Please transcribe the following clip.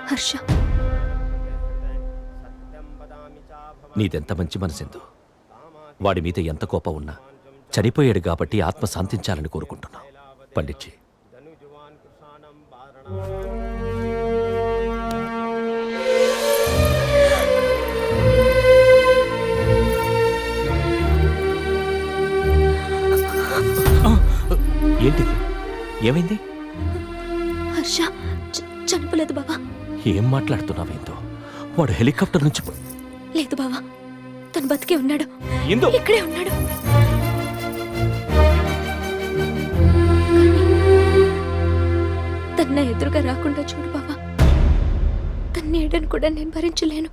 హర్ష. నీదెంత మంచి మనసెందు. వాడి మీద ఎంత కోపం ఉన్నా చనిపోయాడు కాబట్టి ఆత్మ శాంతించాలని కోరుకుంటున్నా. పండిట్జీ, ఏంటిది? ఏమైంది? హర్ష చనిపోలేదు బావా. ఏం మాట్లాడుతున్నావేందో? వాడు హెలికాప్టర్ నుంచి లేదు బావా, తను బతికే ఉన్నాడు. ఏందో? ఇక్కడే ఉన్నాడు. తన ఎదురుగా రాకుండా చూడు బావా. తన నీడను కూడా నేను భరించలేను.